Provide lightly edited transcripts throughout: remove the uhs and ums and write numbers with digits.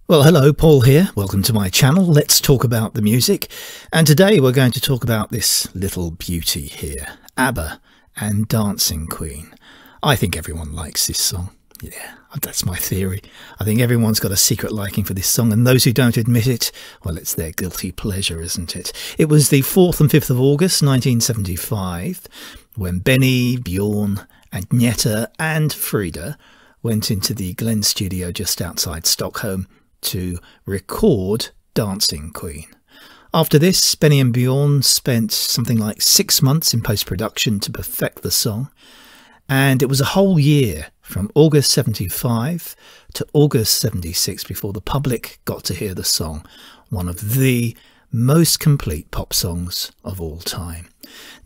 Well, hello, Paul here. Welcome to my channel. Let's talk about the music. And today we're going to talk about this little beauty here, ABBA and Dancing Queen. I think everyone likes this song. Yeah, that's my theory. I think everyone's got a secret liking for this song, and those who don't admit it, well, it's their guilty pleasure, isn't it? It was the 4th and 5th of August 1975 when Benny, Bjorn, Agneta and Frida went into the Glen studio just outside Stockholm to record Dancing Queen. After this, Benny and Bjorn spent something like 6 months in post-production to perfect the song, and it was a whole year from August 75 to August 76 before the public got to hear the song, one of the most complete pop songs of all time.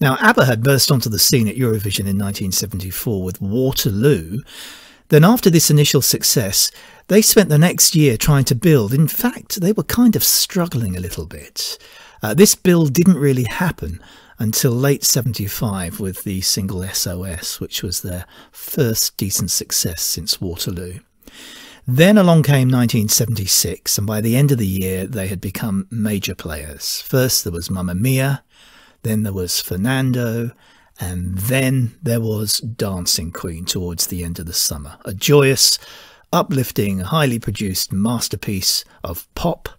Now, ABBA had burst onto the scene at Eurovision in 1974 with Waterloo. Then after this initial success, they spent the next year trying to build. In fact, they were kind of struggling a little bit. This build didn't really happen until late 75 with the single SOS, which was their first decent success since Waterloo. Then along came 1976, and by the end of the year they had become major players. First there was Mamma Mia, then there was Fernando, and then there was Dancing Queen towards the end of the summer. A joyous, uplifting, highly produced masterpiece of pop.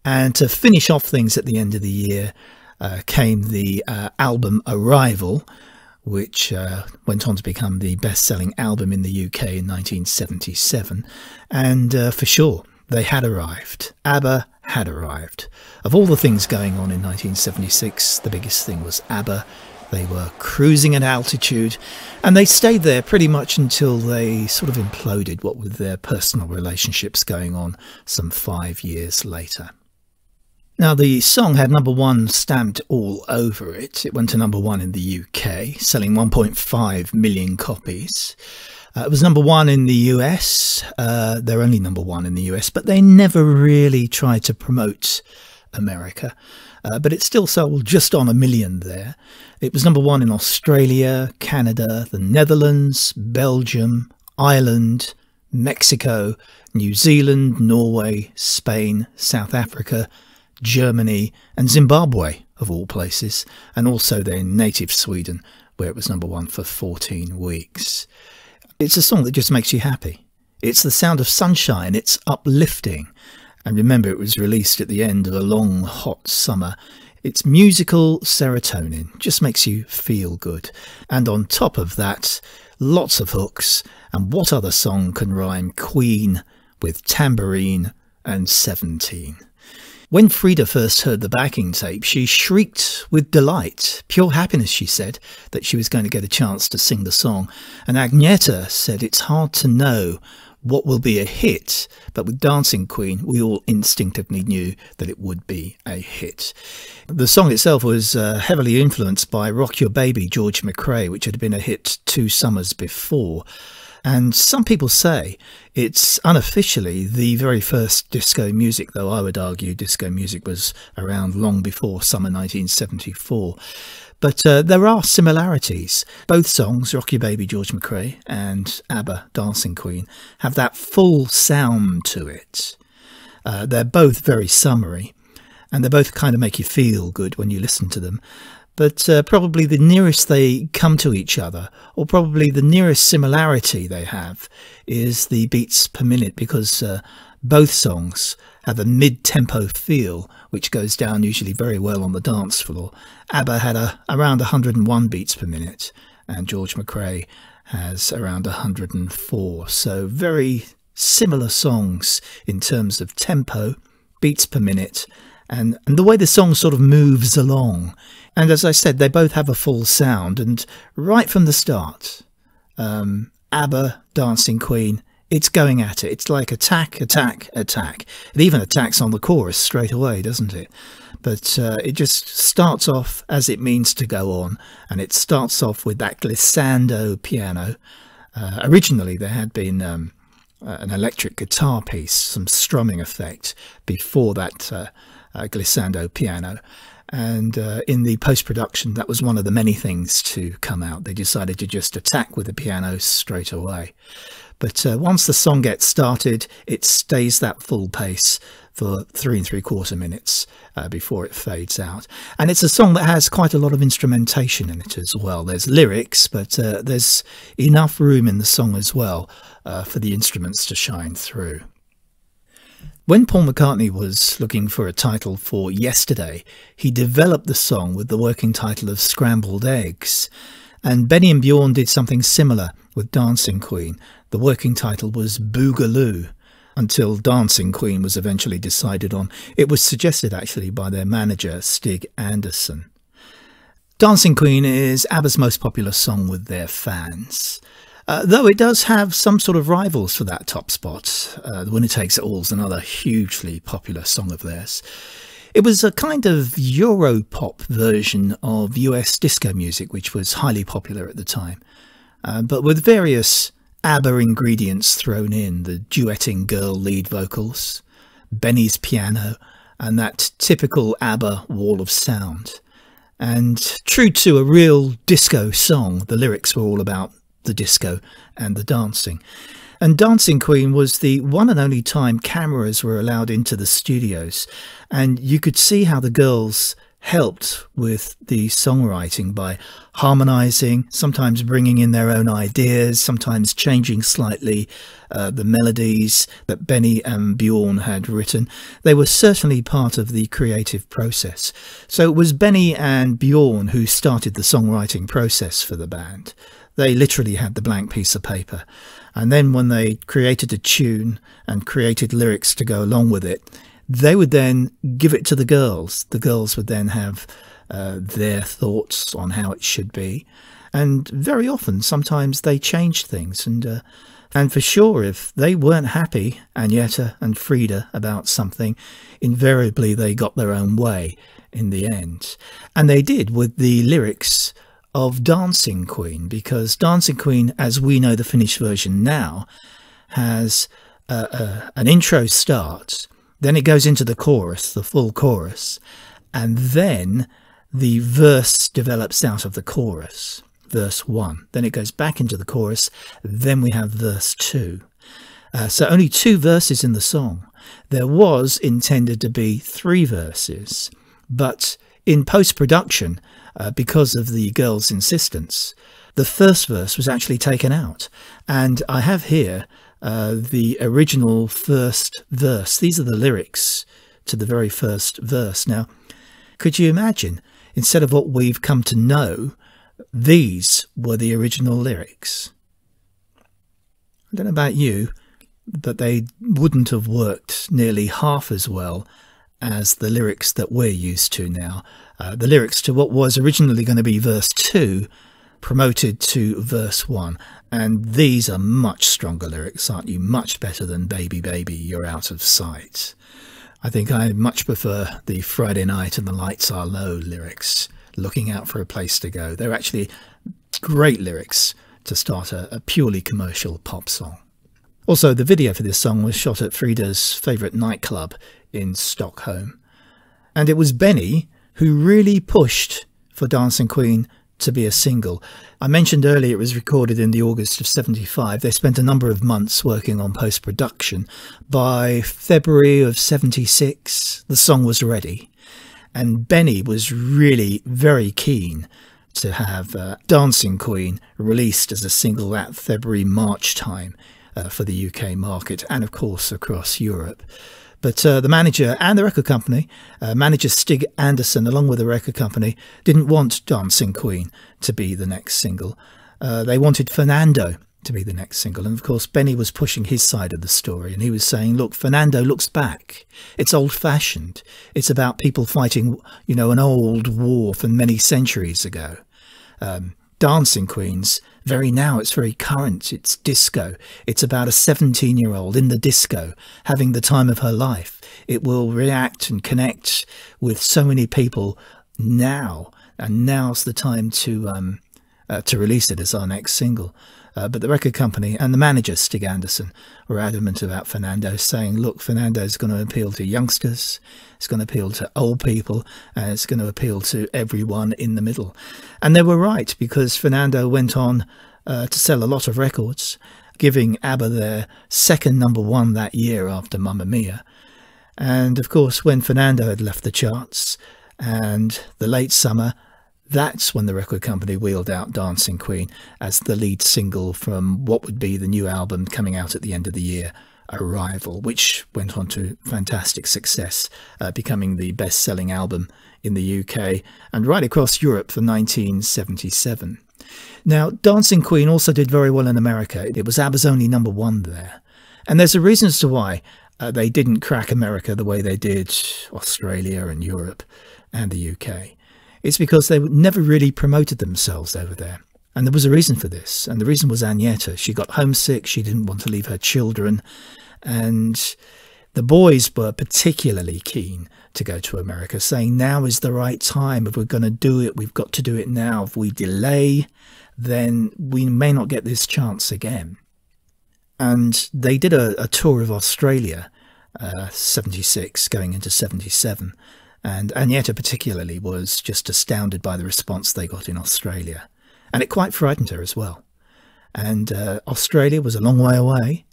And to finish off things at the end of the year came the album Arrival, which went on to become the best-selling album in the UK in 1977. And for sure, they had arrived. ABBA had arrived. Of all the things going on in 1976, the biggest thing was ABBA. They were cruising at altitude, and they stayed there pretty much until they sort of imploded, what with their personal relationships going on some 5 years later. Now, the song had #1 stamped all over it. It went to #1 in the UK, selling 1.5 million copies. It was #1 in the US. They're only #1 in the US, but they never really tried to promote America. But it still sold just on 1 million there. It was #1 in Australia, Canada, the Netherlands, Belgium, Ireland, Mexico, New Zealand, Norway, Spain, South Africa, Germany and Zimbabwe, of all places, and also their native Sweden, where it was #1 for 14 weeks. It's a song that just makes you happy. It's the sound of sunshine, it's uplifting. And remember, it was released at the end of a long, hot summer. It's musical serotonin, just makes you feel good. And on top of that, lots of hooks. And what other song can rhyme Queen with tambourine and 17? When Frida first heard the backing tape, she shrieked with delight. Pure happiness, she said, that she was going to get a chance to sing the song. And Agneta said it's hard to know what will be a hit, but with Dancing Queen we all instinctively knew that it would be a hit. The song itself was heavily influenced by Rock Your Baby, George McRae, which had been a hit 2 summers before. And some people say it's unofficially the very first disco music, though I would argue disco music was around long before summer 1974. But there are similarities. Both songs, Rock Your Baby, George McRae, and ABBA, Dancing Queen, have that full sound to it. They're both very summery, and they both kind of make you feel good when you listen to them. But probably the nearest they come to each other, or probably the nearest similarity they have, is the beats per minute, because both songs have a mid-tempo feel, which goes down usually very well on the dance floor. ABBA had around 101 beats per minute, and George McRae has around 104. So very similar songs in terms of tempo, beats per minute, and the way the song sort of moves along. And as I said, they both have a full sound, and right from the start, ABBA, Dancing Queen, it's going at it. It's like attack, attack, attack. It even attacks on the chorus straight away, doesn't it? But it just starts off as it means to go on, and it starts off with that glissando piano. Originally, there had been an electric guitar piece, some strumming effect before that glissando piano. And in the post-production, that was one of the many things to come out. They decided to just attack with the piano straight away. But once the song gets started, it stays that full pace for 3 3/4 minutes before it fades out. And it's a song that has quite a lot of instrumentation in it as well. There's lyrics, but there's enough room in the song as well for the instruments to shine through. When Paul McCartney was looking for a title for Yesterday, he developed the song with the working title of Scrambled Eggs. And Benny and Bjorn did something similar with Dancing Queen. The working title was Boogaloo, until Dancing Queen was eventually decided on. It was suggested actually by their manager, Stig Anderson. Dancing Queen is ABBA's most popular song with their fans. Though it does have some sort of rivals for that top spot. The Winner Takes It All is another hugely popular song of theirs. It was a kind of Europop version of US disco music, which was highly popular at the time, but with various ABBA ingredients thrown in: the duetting girl lead vocals, Benny's piano, and that typical ABBA wall of sound. And true to a real disco song, the lyrics were all about the disco and the dancing. And Dancing Queen was the one and only time cameras were allowed into the studios, and you could see how the girls helped with the songwriting by harmonizing, sometimes bringing in their own ideas, sometimes changing slightly the melodies that Benny and Bjorn had written. They were certainly part of the creative process. So it was Benny and Bjorn who started the songwriting process for the band. They literally had the blank piece of paper. And then when they created a tune and created lyrics to go along with it, they would then give it to the girls. The girls would then have their thoughts on how it should be. And very often, sometimes they changed things. And for sure, if they weren't happy, Agneta and Frida, about something, invariably they got their own way in the end. And they did with the lyrics of Dancing Queen, because Dancing Queen, as we know the finished version now, has an intro start, then it goes into the chorus, the full chorus, and then the verse develops out of the chorus, verse 1. Then it goes back into the chorus, then we have verse 2. So only 2 verses in the song. There was intended to be 3 verses, but in post-production, because of the girls' insistence, the first verse was actually taken out. And I have here the original first verse. These are the lyrics to the very first verse. Now, could you imagine, instead of what we've come to know, these were the original lyrics? I don't know about you, but they wouldn't have worked nearly half as well as the lyrics that we're used to now. The lyrics to what was originally going to be verse 2 promoted to verse 1. And these are much stronger lyrics, aren't you? Much better than Baby Baby, You're Out of Sight. I think I much prefer the Friday Night and the Lights Are Low lyrics, Looking Out for a Place to Go. They're actually great lyrics to start a purely commercial pop song. Also, the video for this song was shot at Frida's favourite nightclub in Stockholm. And it was Benny who really pushed for Dancing Queen to be a single. I mentioned earlier it was recorded in the August of '75. They spent a number of months working on post-production. By February of '76, the song was ready. And Benny was really very keen to have Dancing Queen released as a single that February-March time for the UK market and, of course, across Europe. But the manager and the record company, manager Stig Anderson, along with the record company, didn't want Dancing Queen to be the next single. They wanted Fernando to be the next single. And of course, Benny was pushing his side of the story. And he was saying, look, Fernando looks back. It's old-fashioned. It's about people fighting, you know, an old war from many centuries ago. Dancing Queen's it's very current. It's disco. It's about a 17-year-old in the disco having the time of her life. It will react and connect with so many people now, and now's the time to release it as our next single. But the record company and the manager, Stig Anderson, were adamant about Fernando, saying, look, Fernando's going to appeal to youngsters, it's going to appeal to old people, and it's going to appeal to everyone in the middle. And they were right, because Fernando went on to sell a lot of records. giving ABBA their second #1 that year after Mamma Mia. And of course, when Fernando had left the charts and the late summer, that's when the record company wheeled out Dancing Queen as the lead single from what would be the new album coming out at the end of the year, Arrival, which went on to fantastic success, becoming the best-selling album in the UK and right across Europe for 1977. Now, Dancing Queen also did very well in America. It was ABBA's only #1 there. And there's a reason as to why they didn't crack America the way they did Australia and Europe and the UK. It's because they never really promoted themselves over there. And there was a reason for this. And the reason was Agneta. She got homesick. She didn't want to leave her children. And the boys were particularly keen to go to America, saying now is the right time. If we're going to do it, we've got to do it now. If we delay, then we may not get this chance again. And they did a tour of Australia, 76 going into 77. And Agneta particularly was just astounded by the response they got in Australia. And it quite frightened her as well. And Australia was a long way away.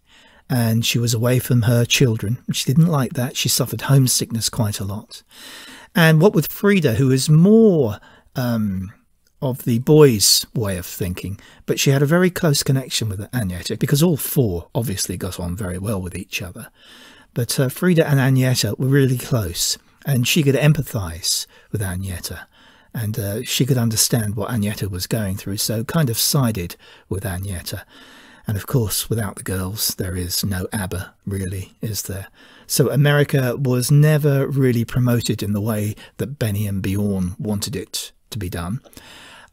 And she was away from her children. She didn't like that. She suffered homesickness quite a lot. And what with Frida, who is more of the boys' way of thinking, but she had a very close connection with Agneta because all four obviously got on very well with each other. But Frida and Agneta were really close, and she could empathise with Agneta. And she could understand what Agneta was going through, so kind of sided with Agneta. And of course, without the girls, there is no ABBA, really, is there? So America was never really promoted in the way that Benny and Bjorn wanted it to be done.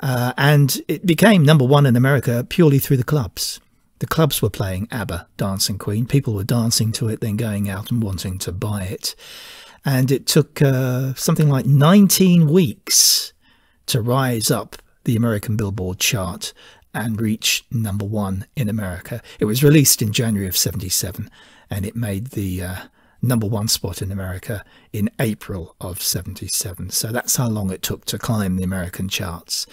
And it became #1 in America purely through the clubs. The clubs were playing ABBA, Dancing Queen. People were dancing to it, then going out and wanting to buy it. And it took something like 19 weeks to rise up the American Billboard chart and reach #1 in America. It was released in January of 77, and it made the #1 spot in America in April of 77. So that's how long it took to climb the American charts.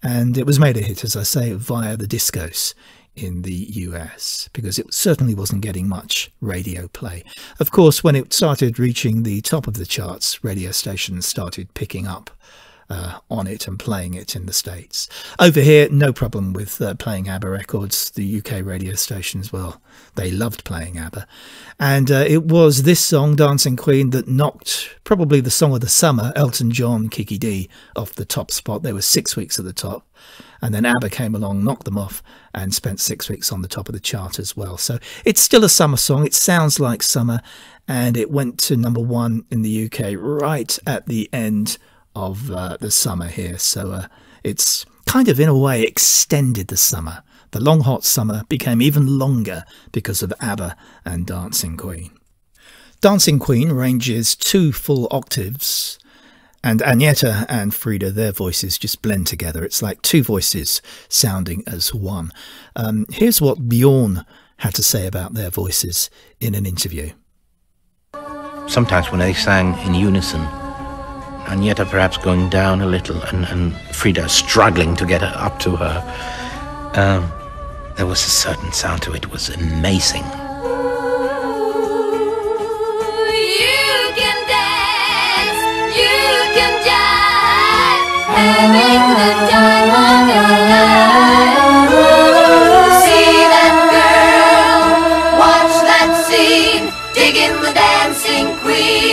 And it was made a hit, as I say, via the discos in the US, because it certainly wasn't getting much radio play. Of course, when it started reaching the top of the charts, radio stations started picking up on it and playing it in the States. Over here, no problem with playing ABBA records. The UK radio stations, well, they loved playing ABBA. And it was this song, Dancing Queen, that knocked probably the song of the summer, Elton John, Kiki Dee, off the top spot. They were 6 weeks at the top. And then ABBA came along, knocked them off, and spent 6 weeks on the top of the chart as well. So it's still a summer song. It sounds like summer. And it went to #1 in the UK right at the end of the summer here. So it's kind of in a way extended the summer. The long hot summer became even longer because of ABBA and Dancing Queen. Dancing Queen ranges 2 full octaves, and Agneta and Frida, their voices just blend together. It's like 2 voices sounding as one. Here's what Bjorn had to say about their voices in an interview. Sometimes when they sang in unison, Agneta perhaps going down a little and Frida struggling to get up to her, there was a certain sound to it. It was amazing. You can dance, you can jive, having the time of your life. See that girl, watch that scene, digging the dancing queen.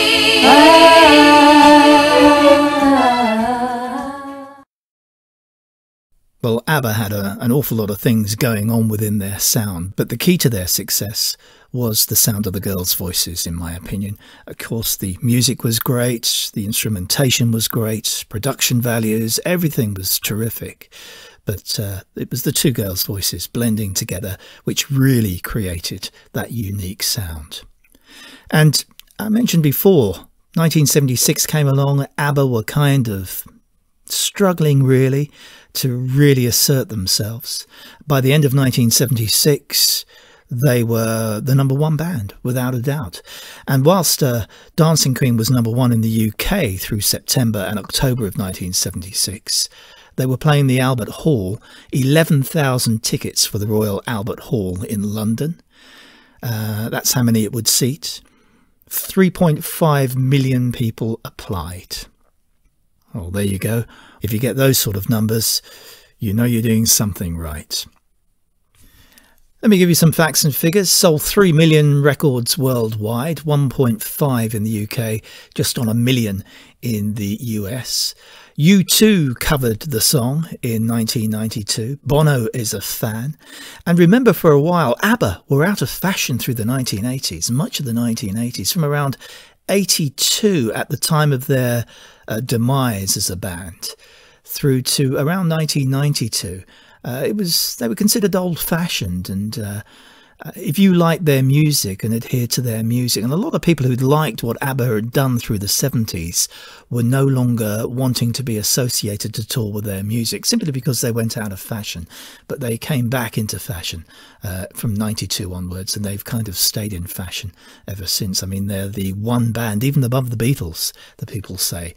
Well, ABBA had an awful lot of things going on within their sound, but the key to their success was the sound of the girls' voices, in my opinion. Of course, the music was great, the instrumentation was great, production values, everything was terrific. But it was the 2 girls' voices blending together which really created that unique sound. And I mentioned before, 1976 came along, ABBA were kind of struggling really to really assert themselves. By the end of 1976, they were the #1 band, without a doubt. And whilst Dancing Queen was #1 in the UK through September and October of 1976, They were playing the Albert Hall, 11,000 tickets for the Royal Albert Hall in London. That's how many it would seat. 3.5 million people applied. Well, there you go. If you get those sort of numbers, you know you're doing something right. Let me give you some facts and figures. Sold 3 million records worldwide, 1.5 in the UK, just on 1 million in the US. U2 covered the song in 1992. Bono is a fan. And remember, for a while, ABBA were out of fashion through the 1980s, much of the 1980s, from around 82 at the time of their demise as a band, through to around 1992. They were considered old-fashioned, and if you liked their music and adhered to their music, and a lot of people who'd liked what ABBA had done through the 70s were no longer wanting to be associated at all with their music, simply because they went out of fashion. But they came back into fashion from 92 onwards, and they've kind of stayed in fashion ever since. I mean, they're the one band, even above the Beatles, that people say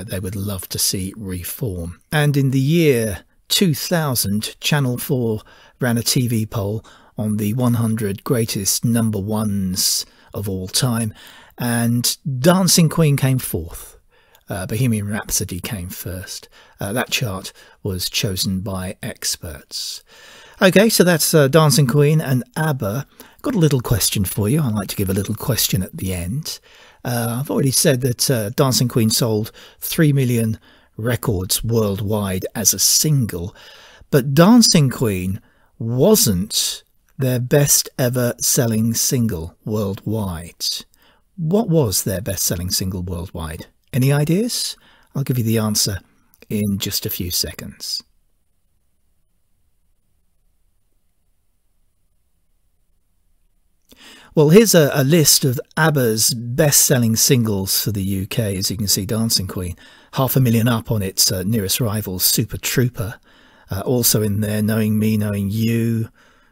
they would love to see reform. And in the year 2000, Channel 4 ran a TV poll on the 100 greatest number ones of all time, and Dancing Queen came fourth. Bohemian Rhapsody came first. That chart was chosen by experts. Okay, so that's Dancing Queen and ABBA. Got a little question for you. I like to give a little question at the end. I've already said that Dancing Queen sold 3 million records worldwide as a single, but Dancing Queen wasn't their best ever selling single worldwide. What was their best selling single worldwide? Any ideas? I'll give you the answer in just a few seconds. Well, here's a list of ABBA's best-selling singles for the UK. As you can see, Dancing Queen, 500,000 up on its nearest rival, Super Trooper. Also in there, Knowing Me, Knowing You,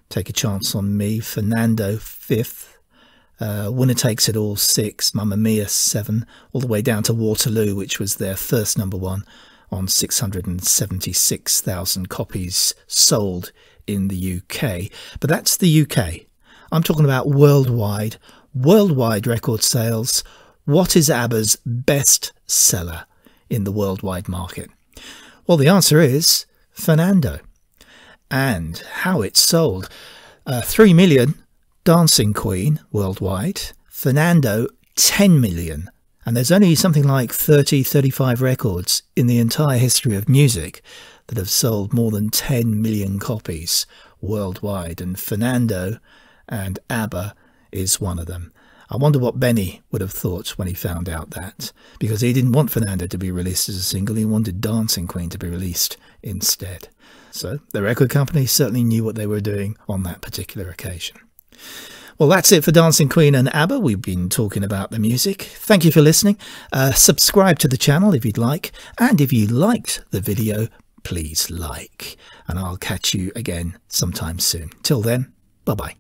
Take a Chance on Me, Fernando, 5th. Winner Takes It All, 6, Mamma Mia, 7, all the way down to Waterloo, which was their first number one on 676,000 copies sold in the UK. But that's the UK. I'm talking about worldwide record sales. What is ABBA's best seller in the worldwide market? Well, the answer is Fernando. And how it sold. 3 million, Dancing Queen worldwide. Fernando, 10 million. And there's only something like 35 records in the entire history of music that have sold more than 10 million copies worldwide. And Fernando and ABBA is one of them. I wonder what Benny would have thought when he found out that, because he didn't want Fernando to be released as a single, he wanted Dancing Queen to be released instead. So the record company certainly knew what they were doing on that particular occasion. Well, that's it for Dancing Queen and ABBA. We've been talking about the music. Thank you for listening. Subscribe to the channel if you'd like, and if you liked the video, please like, and I'll catch you again sometime soon. Till then, bye-bye.